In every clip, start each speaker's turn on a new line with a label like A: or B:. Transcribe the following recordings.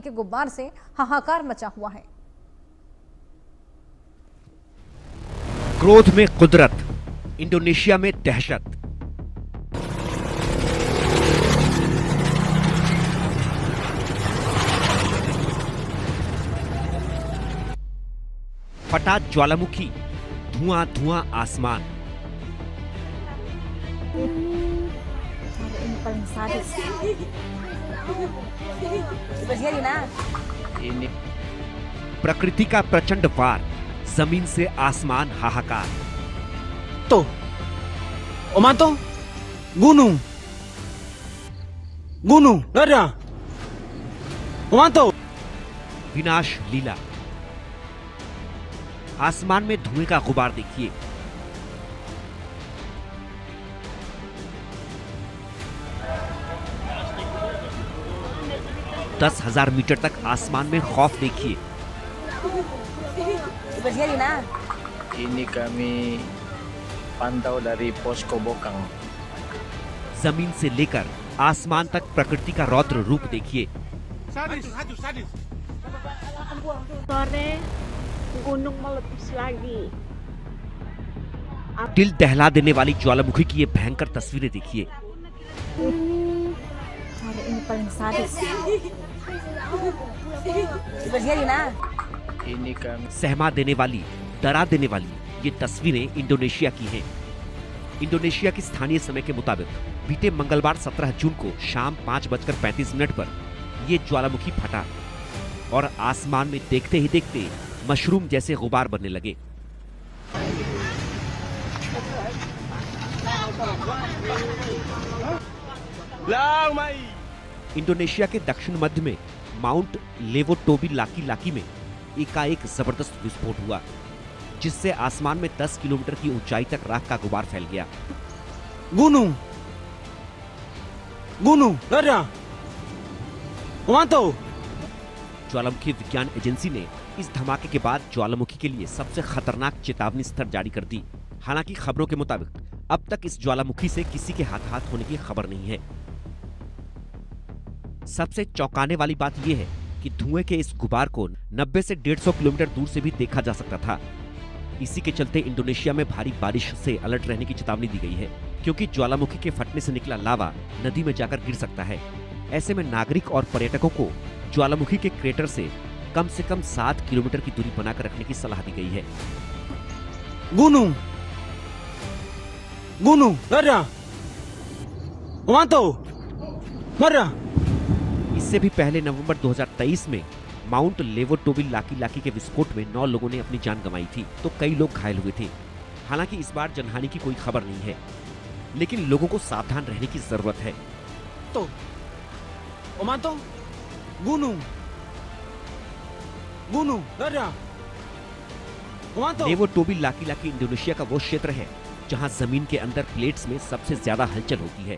A: के गुब्बार से हाहाकार मचा हुआ है।
B: क्रोध में कुदरत, इंडोनेशिया में दहशत। फटा ज्वालामुखी, धुआं धुआं आसमान। प्रकृति का प्रचंड वार, जमीन से आसमान हाहाकार।
C: तो Omato gunung gunung ada Omato
B: विनाश लीला। आसमान में धुएं का गुबार देखिए। दस 10,000 मीटर तक आसमान में खौफ देखिए।
D: Ini kami pantau dari posko Bokang.
B: जमीन से लेकर आसमान तक प्रकृति का रौद्र रूप देखिए।
E: Sore gunung meletus lagi.
B: दिल दहला देने वाली ज्वालामुखी की ये भयंकर तस्वीरें देखिए।
D: Ini kami
B: सहमा देने वाली, डरा देने वाली ये तस्वीरें इंडोनेशिया की हैं। इंडोनेशिया की स्थानीय समय के मुताबिक बीते मंगलवार 17 जून को शाम 5:35 पर ये ज्वालामुखी फटा और आसमान में देखते ही देखते मशरूम जैसे गुबार बनने लगे। इंडोनेशिया के दक्षिण मध्य में माउंट लेवोटोबी लाकी में एकाएक जबरदस्त विस्फोट हुआ, जिससे आसमान में 10 किलोमीटर की ऊंचाई तक राख का गुबार फैल गया।
C: gunung gunung ada Omato
B: ज्वालामुखी विज्ञान एजेंसी ने इस धमाके के बाद ज्वालामुखी के लिए सबसे खतरनाक चेतावनी स्तर जारी कर दी। हालांकि खबरों के मुताबिक अब तक इस ज्वालामुखी से किसी के हाथ होने की खबर नहीं है। सबसे चौंकाने वाली बात यह है कि धुएं के इस गुबार को 90 से 150 किलोमीटर दूर से भी देखा जा सकता था। इसी के चलते इंडोनेशिया में भारी बारिश से अलर्ट रहने की चेतावनी दी गई है, क्योंकि ज्वालामुखी के फटने से निकला लावा नदी में जाकर गिर सकता है। ऐसे में नागरिक और पर्यटकों को ज्वालामुखी के क्रेटर से कम 7 किलोमीटर की दूरी बनाकर रखने की सलाह दी गई है।
C: gunung gunung ada Omato ada
B: इससे भी पहले नवंबर 2023 में माउंट लेवोटोबी लाकी के विस्फोट में 9 लोगों ने अपनी जान गंवाई थी, तो कई लोग घायल हुए थे। हालांकि इस बार जनहानि की कोई खबर नहीं है, लेकिन लोगों को सावधान रहने की जरूरत है।
C: तो Omato gunung gunung ada Omato
B: Lewotobi Laki Indonesia का वो क्षेत्र है जहां जमीन के अंदर प्लेट्स में सबसे ज्यादा हलचल होती है।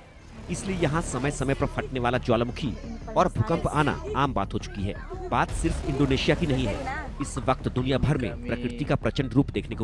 B: इसलिए यहाँ समय समय पर फटने वाला ज्वालामुखी और भूकंप आना आम बात हो चुकी है। बात सिर्फ इंडोनेशिया की नहीं है, इस वक्त दुनिया भर में प्रकृति का प्रचंड रूप देखने को मिल